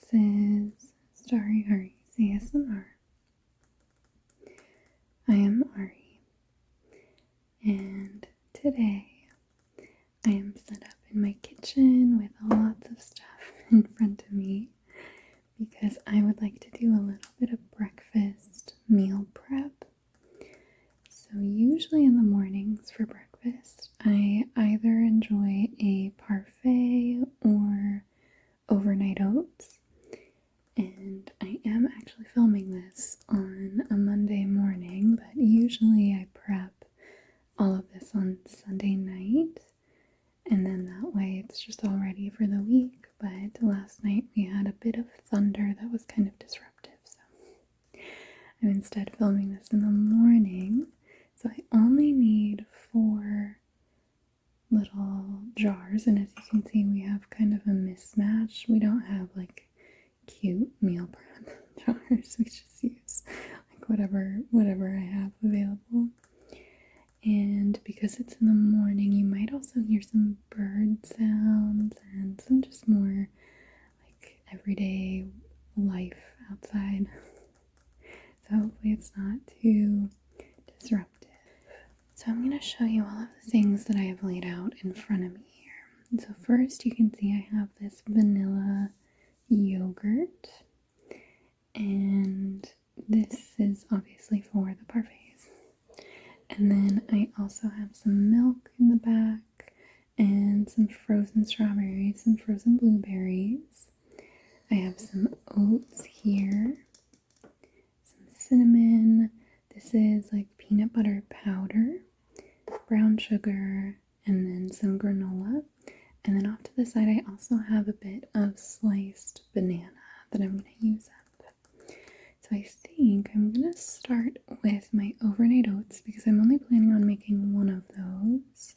This is Starry Ari's ASMR. I am Ari, and today I am set up in my kitchen with lots of stuff in front of me because I would like to do a little bit of breakfast meal prep. So usually in the mornings for breakfast, I either enjoy a parfait or overnight oats. And I am actually filming this on a Monday morning, but usually I prep all of this on Sunday night, and then that way it's just all ready for the week. But last night we had a bit of thunder that was kind of disruptive, so I'm instead filming this in the morning. So I only need 4 little jars, and as you can see we have kind of a mismatch. We don't have like cute meal prep jars. We just use like whatever I have available. And because it's in the morning, you might also hear some bird sounds and some just more like everyday life outside. So hopefully it's not too disruptive. So I'm going to show you all of the things that I have laid out in front of me here. So first you can see I have this vanilla yogurt, and this is obviously for the parfaits. And then I also have some milk in the back and some frozen strawberries, some frozen blueberries. I have some oats here, some cinnamon. This is like peanut butter powder, brown sugar, and then some granola. And then off to the side, I also have a bit of sliced banana that I'm going to use up. So I think I'm going to start with my overnight oats because I'm only planning on making one of those.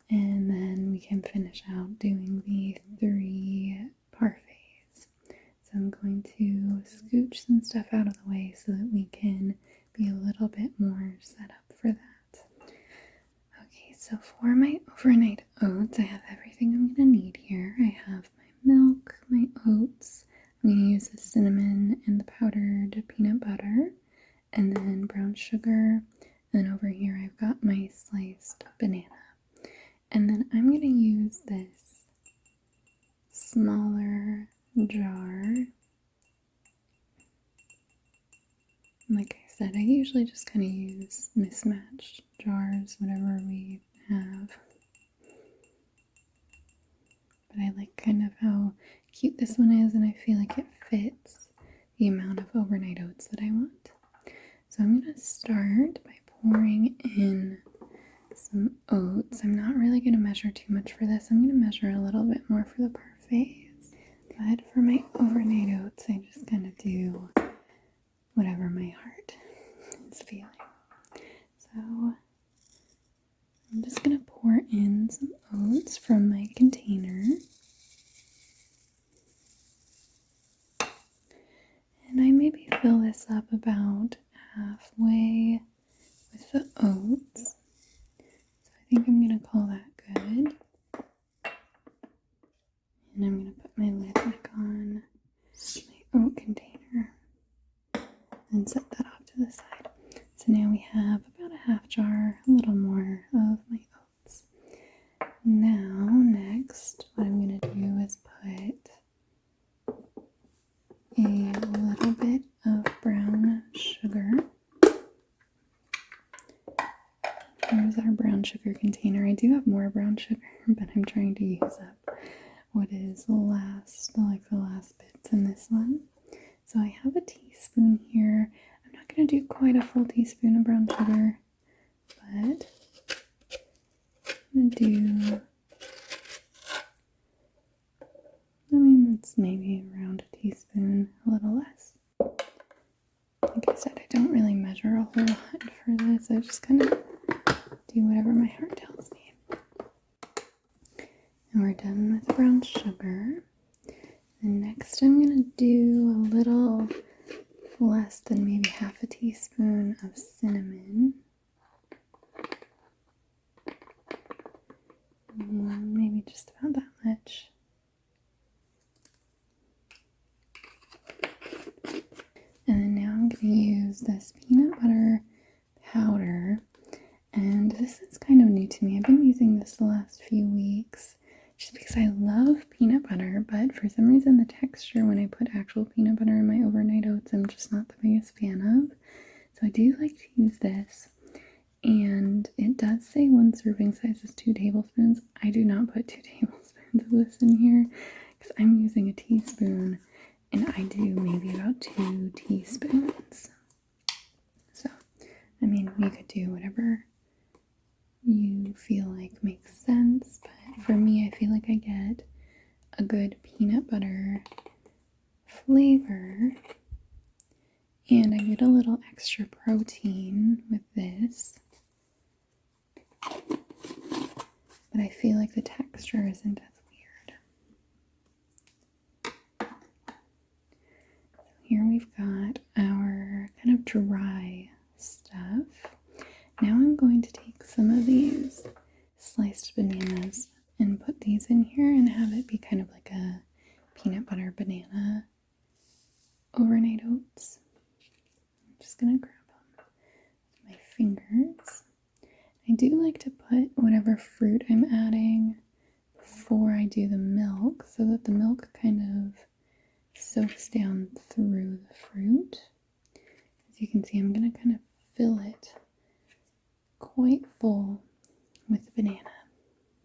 And then we can finish out doing the 3 parfaits. So I'm going to scooch some stuff out of the way so that we can be a little bit more set up for that. So for my overnight oats, I have everything I'm going to need here. I have my milk, my oats. I'm going to use the cinnamon and the powdered peanut butter, and then brown sugar. And then over here I've got my sliced banana. And then I'm going to use this smaller jar. Like I said, I usually just kind of use mismatched jars, whatever we have. But I like kind of how cute this one is, and I feel like it fits the amount of overnight oats that I want. So I'm going to start by pouring in some oats. I'm not really going to measure too much for this. I'm going to measure a little bit more for the parfaits. But for my overnight oats, I just kind of do whatever my heart is feeling. So I'm just going to pour in some oats from my container. And I maybe fill this up about halfway with the oats. So I think I'm going to call that good. And I'm going to put my lid back on my oat container and set that off to the side. So now we have about a half jar, a little more of my oats. Now, next, what I'm going to do is put a little bit of brown sugar. Here's our brown sugar container. I do have more brown sugar, but I'm trying to use up what is the last bits in this one. So I have a teaspoon here. I'm not going to do quite a full teaspoon of brown sugar, but I'm going to do, it's maybe around a teaspoon, a little less. Like I said, I don't really measure a whole lot for this. I just kind of do whatever my heart tells me. And we're done with the brown sugar. And next I'm going to do a little less than maybe half a teaspoon of cinnamon. Maybe just about that much. use this peanut butter powder, and this is kind of new to me. I've been using this the last few weeks just because I love peanut butter, but for some reason the texture when I put actual peanut butter in my overnight oats, I'm just not the biggest fan of. So I do like to use this, and it does say 1 serving size is 2 tablespoons. I do not put 2 tablespoons of this in here because I'm using a teaspoon, and I do maybe about 2 teaspoons. So, I mean, you could do whatever you feel like makes sense, but for me, I feel like I get a good peanut butter flavor, and I get a little extra protein with this, but I feel like the texture isn't as weird. So here we've got our kind of dry stuff. Now I'm going to take some of these sliced bananas and put these in here and have it be kind of like a peanut butter banana overnight oats. I'm just going to grab them with my fingers. I do like to put whatever fruit I'm adding before I do the milk so that the milk kind of soaks down through the fruit. As you can see, I'm going to kind of fill it quite full with the banana.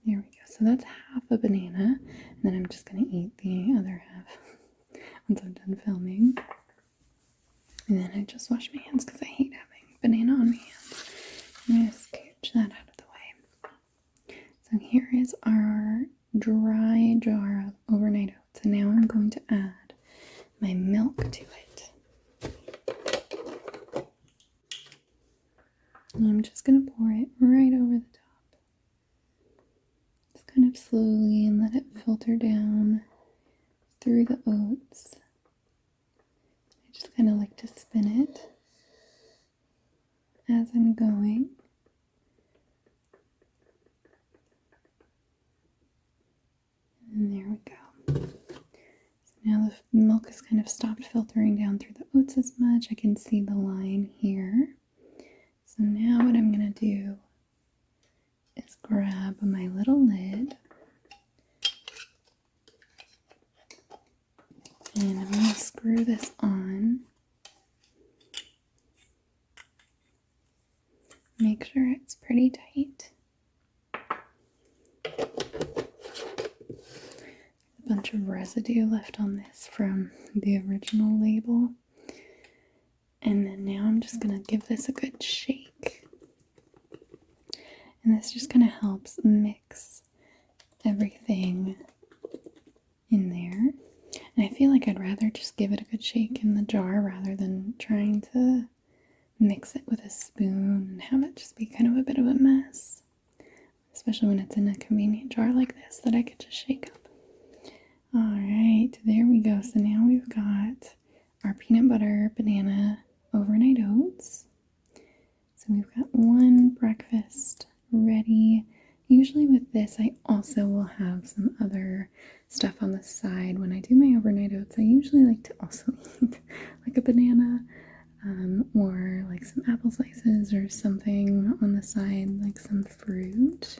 There we go. So that's half a banana, and then I'm just going to eat the other half once I'm done filming. And then I just wash my hands because I hate having banana on my hands. I'm going to scooch that out of the way. So here is our dry jar of overnight oats, and now I'm going to add my milk to it. And I'm just going to pour it right over the top. Just kind of slowly and let it filter down through the oats. I just kind of like to spin it as I'm going. And there we go. So now the milk has kind of stopped filtering down through the oats as much. I can see the line here. So now what I'm going to do is grab my little lid, and I'm going to screw this on. Make sure it's pretty tight. A bunch of residue left on this from the original label. And then now I'm just going to give this a good shake. And this just kind of helps mix everything in there. And I feel like I'd rather just give it a good shake in the jar rather than trying to mix it with a spoon and have it just be kind of a bit of a mess. Especially when it's in a convenient jar like this that I could just shake up. Alright, there we go. So now we've got our peanut butter banana overnight oats. So we've got one breakfast ready. Usually with this, I also will have some other stuff on the side. When I do my overnight oats, I usually like to also eat like a banana or like some apple slices or something on the side, like some fruit.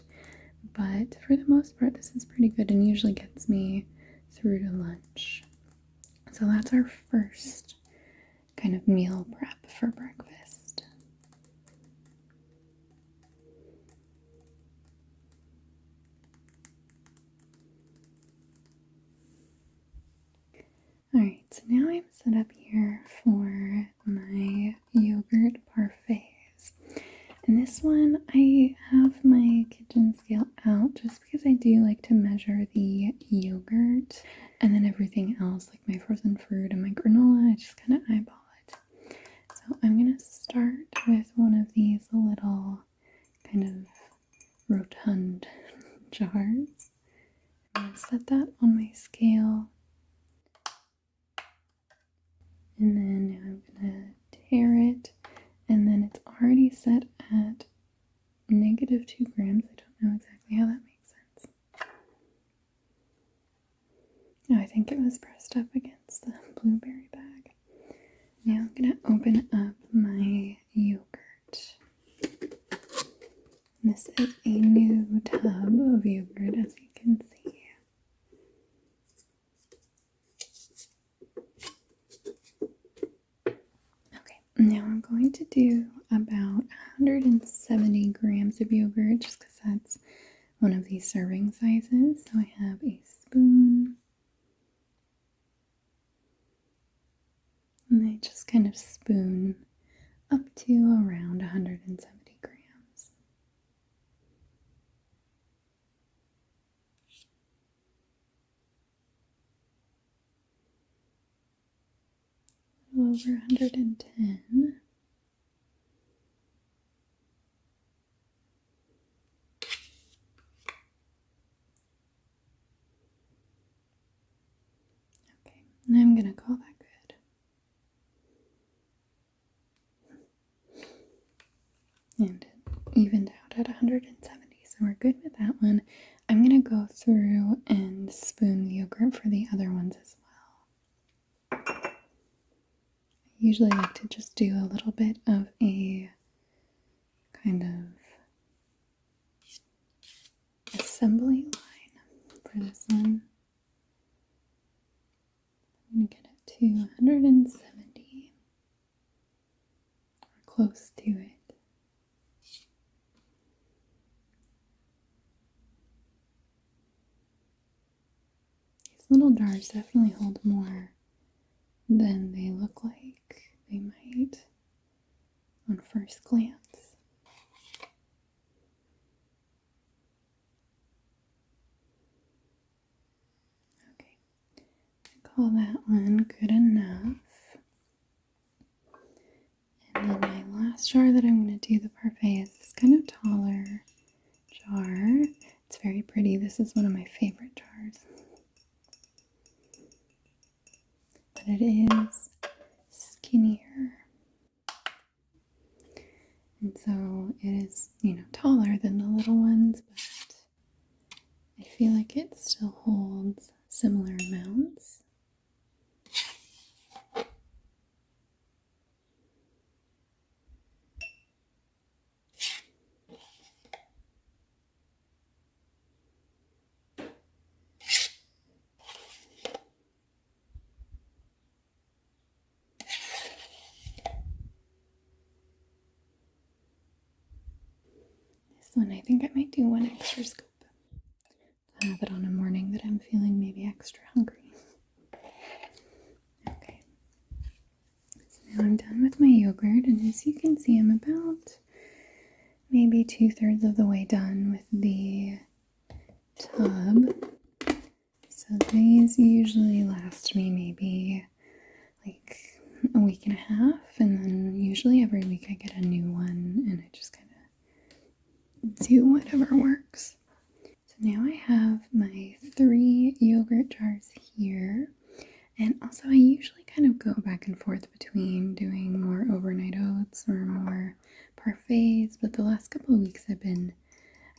But for the most part, this is pretty good and usually gets me through to lunch. So that's our first kind of meal prep for breakfast. Alright, so now I'm set up here for my yogurt parfaits. And this one, I have my kitchen scale out just because I do like to measure the yogurt and then everything else, like my frozen fruit and my granola, I just kind of eyeball it. So I'm going to start with one of these little kind of rotund jars. I'm going to set that on my scale. And then I'm going to tare it. And then it's already set at -2 grams. I don't know exactly how that makes sense. Oh, I think it was pressed up against the blueberry bag. Now I'm going to open up my Now I'm going to do about 170 grams of yogurt just because that's one of these serving sizes. So I have a spoon. And I just kind of spoon up to around 170 grams. A little over 110. Okay, and I'm going to call that good. And it evened out at 170, so we're good with that one. I'm going to go through and spoon the yogurt for the other ones as well. I usually like to just do a little bit of a kind of assembly line for this one. I'm going to get it to 170, or close to it. These little jars definitely hold more than they look like they might on first glance. Okay, I call that one good enough. And then my last jar that I'm going to do the parfait is this kind of taller jar. It's very pretty. This is one of my favorite jars. But it is skinnier. And so it is, taller than the little ones, but I feel like it still holds similar amounts. This one, I think I might do one extra scoop. I'll have it on a morning that I'm feeling maybe extra hungry. Okay. So now I'm done with my yogurt, and as you can see, I'm about maybe 2/3 of the way done with the tub. So these usually last me maybe like a week and a half, and then usually every week I get a new one, and I just kind of do whatever works. So now I have my 3 yogurt jars here, and also I usually kind of go back and forth between doing more overnight oats or more parfaits, but the last couple of weeks I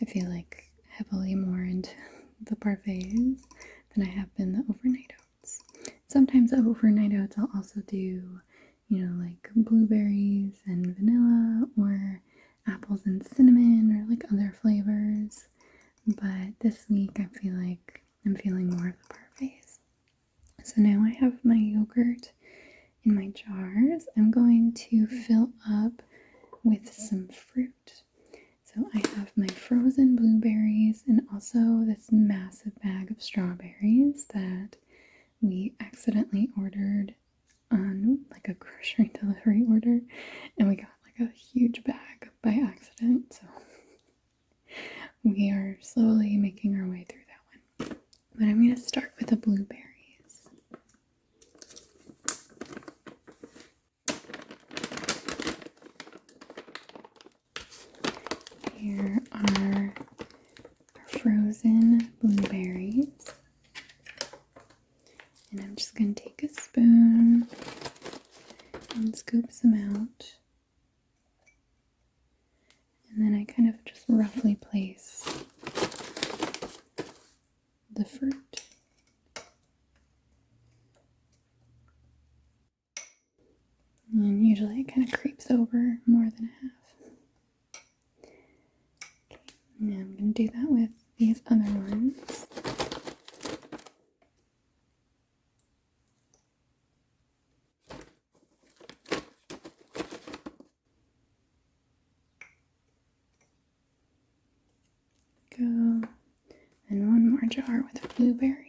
feel like, heavily more into the parfaits than I have been the overnight oats. Sometimes the overnight oats I'll also do, like blueberries and vanilla, or apples and cinnamon, or like other flavors. But this week I feel like I'm feeling more of the parfaits. So now I have my yogurt in my jars. I'm going to fill up with some fruit. So I have my frozen blueberries and also this massive bag of strawberries that we accidentally ordered on like a grocery delivery order, and we got like a huge bag by accident. So we are slowly making our way through that one. But I'm going to start with the blueberries. Here are our frozen blueberries. And I'm just going to take a spoon and scoop some out. And then I kind of just roughly place the fruit. And usually it kind of creeps over more than a half. Okay, now I'm going to do that with these other ones. go. And one more jar with blueberries.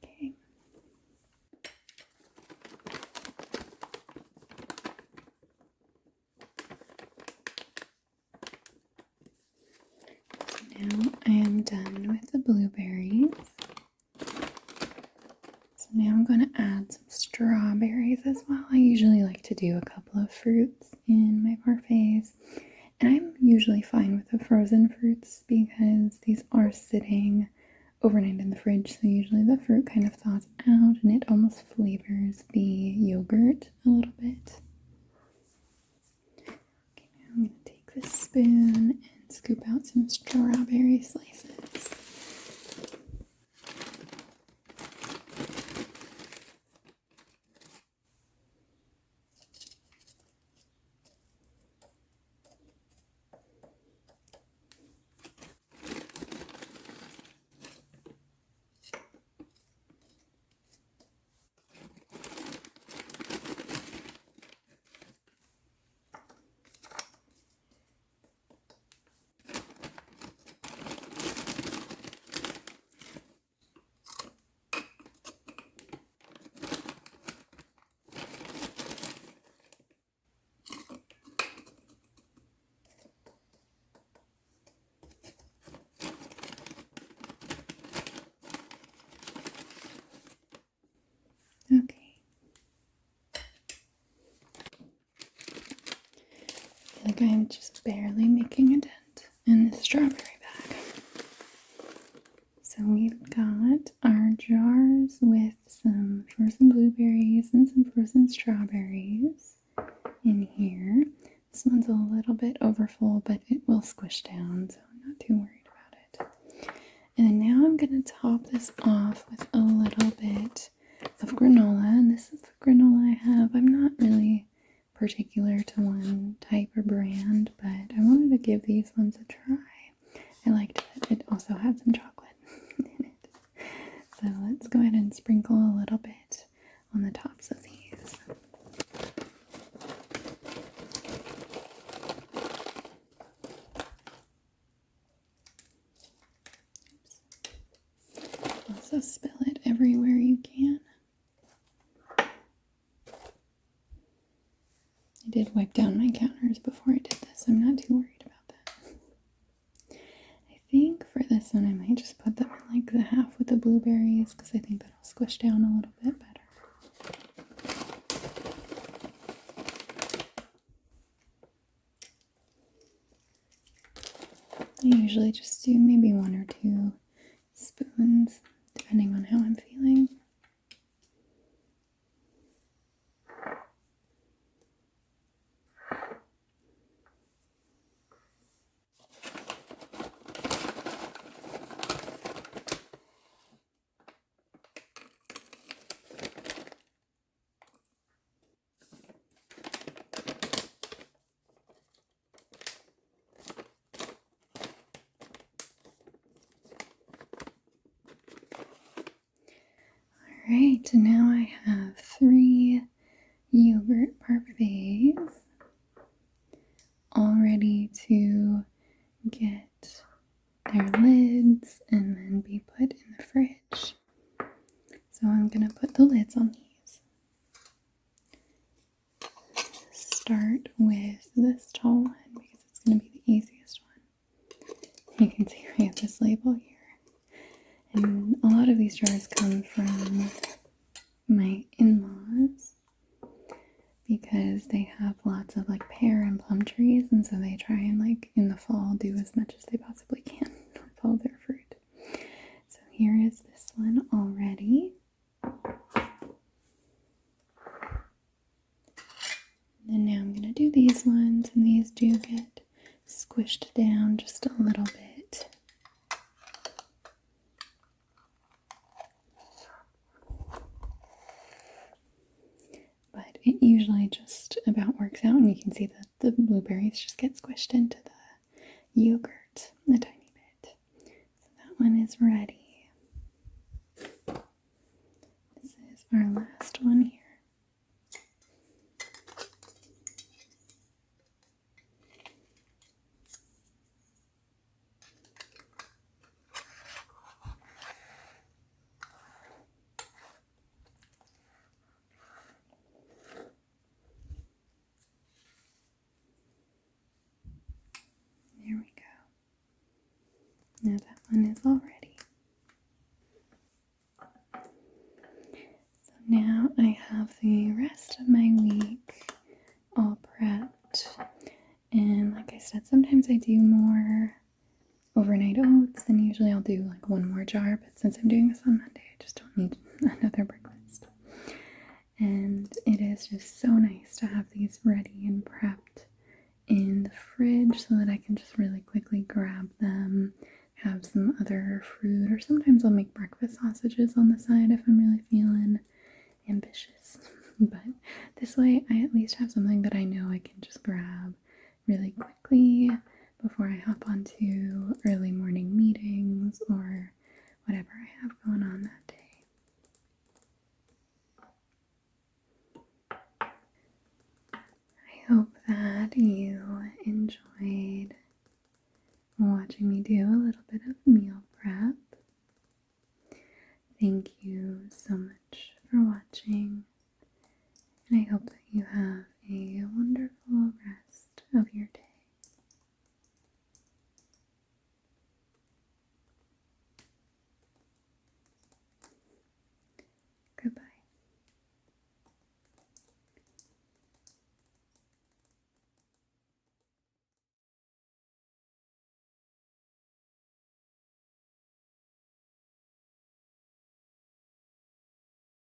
Okay. Now I am done with the blueberries. So now I'm going to add some strawberries as well. I usually like to do a couple of fruits in my parfaits. And I'm usually fine with the frozen fruits because these are sitting overnight in the fridge. So usually the fruit kind of thaws out and it almost flavors the yogurt a little bit. Okay, now I'm going to take this spoon and scoop out some strawberry slices. Okay. I feel like I'm just barely making a dent in the strawberry bag. So we've got our jars with some frozen blueberries and some frozen strawberries in here. This one's a little bit overfull, but it will squish down, so I'm not too worried about it. And then now I'm going to top this off with a little bit of granola, and this is the granola I have. I'm not really particular to one type or brand, but I wanted to give these ones a try. I liked that it also had some chocolate in it. So let's go ahead and sprinkle a little bit on the tops of these. Oops. Also spill it everywhere you can. I did wipe down my counters before I did this. I'm not too worried about that. I think for this one I might just put them in like the half with the blueberries because I think that'll squish down a little bit better. I usually just do maybe 1 or 2 spoons depending on how I'm feeling. Alright, now I have 3 yogurt parfaits all ready to get their lids and then be put in the fridge. So I'm going to put the lids on these. Start with this tall one because it's going to be the easiest one. You can see I have this label here. And a lot of these jars come from my in-laws because they have lots of like pear and plum trees, and so they try and like in the fall do as much as they possibly can with all their fruit. So here is this one already. And now I'm going to do these ones, and these do get squished down just a little bit. But it usually just about works out, and you can see that the blueberries just get squished into the yogurt a tiny bit. So that one is ready. our last one here. There we go. Now that one is all ready. So now I have the rest of my week all prepped. And like I said, sometimes I do more overnight oats, and usually I'll do like one more jar. But since I'm doing this on Monday, I just don't need another breakfast. And it is just so nice to have these ready and prepped in the fridge so that I can just really quickly grab them, have some other fruit, or sometimes I'll make breakfast sausages on the side if I'm really feeling ambitious. But this way I at least have something that I know I can just grab really quickly before I hop onto early morning meetings or whatever I have going on that day. I hope that you enjoyed watching me do a little bit of meal prep. Thank you so much for watching, and I hope that you have a wonderful rest of your day.